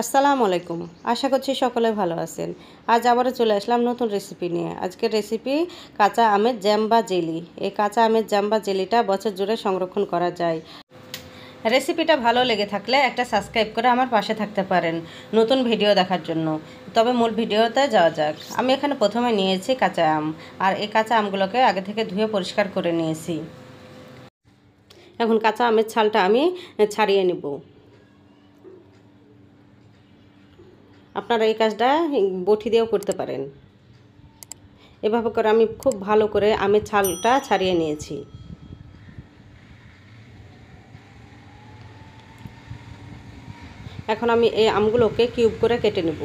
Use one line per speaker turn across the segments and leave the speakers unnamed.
আসসালামু আলাইকুম। আশা করছি সকলে ভালো আছেন। আজ আবারও চলে আসলাম নতুন রেসিপি নিয়ে। আজকের রেসিপি কাঁচা আমের জ্যাম বা জেলি। এই কাঁচা আমের জ্যাম বা জেলিটা বছর জুড়ে সংরক্ষণ করা যায়। রেসিপিটা ভালো লেগে থাকলে একটা সাবস্ক্রাইব করে আমার পাশে থাকতে পারেন নতুন ভিডিও দেখার জন্য। তবে মূল ভিডিওতে যাওয়া যাক। আমি এখানে প্রথমে নিয়েছি কাঁচা আম, আর এই কাঁচা আমগুলোকে আগে থেকে ধুয়ে পরিষ্কার করে নিয়েছি। এখন কাঁচা আমের ছালটা আমি ছাড়িয়ে নেব। আপনারা এই কাজটা বটি দিয়েও করতে পারেন। এভাবে করে আমি খুব ভালো করে আমের ছালটা ছাড়িয়ে নিয়েছি। এখন আমি এই আমগুলোকে কিউব করে কেটে নেব।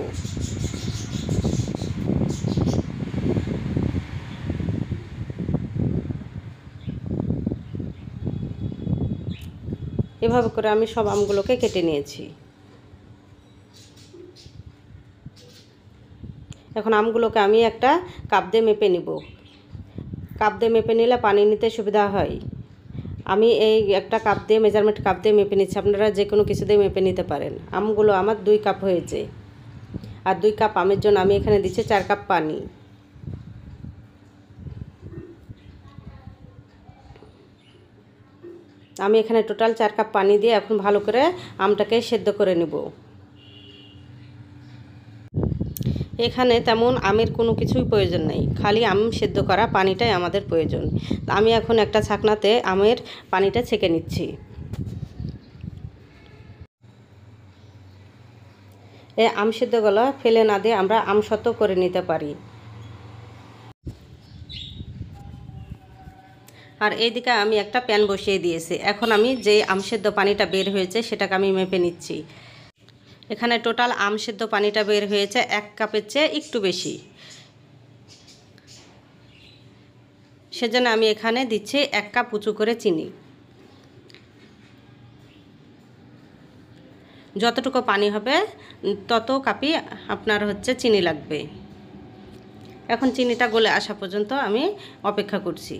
এভাবে করে আমি সব আমগুলোকে কেটে নিয়েছি। এখন আমগুলোকে আমি একটা কাপ দিয়ে মেপে নিব। কাপ দিয়ে মেপে নিলে পানি নিতে সুবিধা হয়। আমি এই একটা কাপ দিয়ে মেজারমেন্ট কাপ দিয়ে মেপে নিচ্ছি। আপনারা যে কোনো কিছু দিয়ে মেপে নিতে পারেন। আমগুলো আমার 2 কাপ হয়েছে, আর 2 কাপ আমের জন্য আমি এখানে দিচ্ছি 4 কাপ পানি। আমি এখানে টোটাল 4 কাপ পানি দিয়ে এখন ভালো করে আমটাকে সেদ্ধ করে নেব। এখানে তেমন আমের কোনো কিছুই প্রয়োজন নেই, খালি আম সেদ্ধ করা পানিটাই আমাদের প্রয়োজন। আমি এখন একটা ছাকনাতে আমের পানিটা ছেঁকে নিচ্ছি। এই আম সেদ্ধগুলো ফেলে না দিয়ে আমরা আমসত্ত্ব করে নিতে পারি। আর এইদিকে আমি একটা প্যান বসিয়ে দিয়েছি। এখন আমি যে আম সেদ্ধ পানিটা বের হয়েছে সেটাকে আমি মেপে নিচ্ছি। এখানে টোটাল আম সেদ্ধ পানিটা বের হয়েছে 1 কাপের চেয়ে একটু বেশি। সেজন্য আমি এখানে দিচ্ছি 1 কাপ উঁচু করে চিনি। যতটুকু পানি হবে তত কাপই আপনার চিনি লাগবে। এখন চিনিটা গলে আসা পর্যন্ত আমি অপেক্ষা করছি।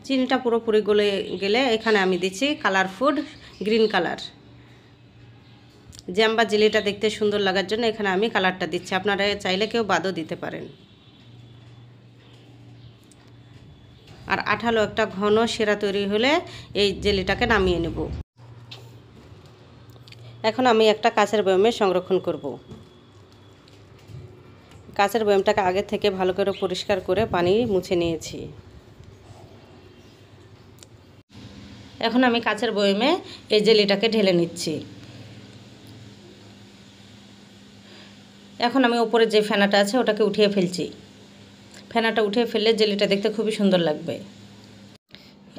চিনিটা পুরোপুরি গলে গেলে এখানে আমি দিচ্ছি colour food green colour. Jam বা জেলিটা দেখতে সুন্দর লাগার জন্য এখানে আমি কালারটা দিচ্ছি। আপনারা চাইলে কেউ বাদও দিতে পারেন। আর আঠালো একটা ঘন শিরা তৈরি হলে এই জেলিটাকে নামিয়ে নেব। এখন আমি একটা কাঁচের বয়ামে সংরক্ষণ করব। কাঁচের বয়ামটাকে আগে থেকে ভালো করে পরিষ্কার করে পানি মুছে নিয়েছি। এখন আমি কাঁচের বয়ামে এই জেলিটাকে ঢেলে নিচ্ছি। এখন আমি উপরে যে ফেনাটা আছে ওটাকে উঠিয়ে ফেলছি। ফেনাটা উঠিয়ে ফেললে জেলিটা দেখতে খুবই সুন্দর লাগবে।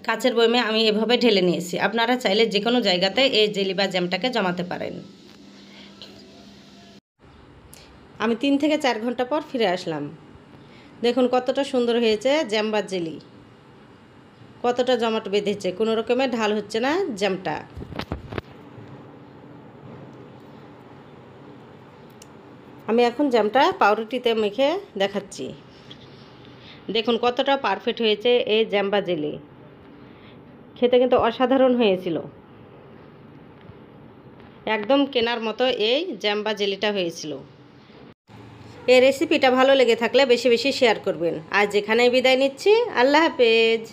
কাঁচের বয়ামে আমি এভাবে ঢেলে নিয়েছি। আপনারা চাইলে যে কোনো জায়গাতে এই জেলি বা জ্যামটাকে জমাতে পারেন। আমি 3 থেকে 4 ঘন্টা পর ফিরে আসলাম। দেখুন কতটা সুন্দর হয়েছে জ্যাম বা জেলি। কতটা জমাট বেঁধেছে, কোনো রকমের ঢাল হচ্ছে না জ্যামটা। আমি এখন জ্যামটা পাউরুটিতে মেখে দেখাচ্ছি। দেখুন কতটা পারফেক্ট হয়েছে এই জ্যাম বা জেলি। খেতে কিন্তু অসাধারণ হয়েছিল। একদম কেনার মতো এই জ্যাম বা জেলিটা হয়েছিল। এই রেসিপিটা ভালো লেগে থাকলে বেশি বেশি শেয়ার করবেন। আজ এখানেই বিদায় নিচ্ছি। আল্লাহ হাফেজ।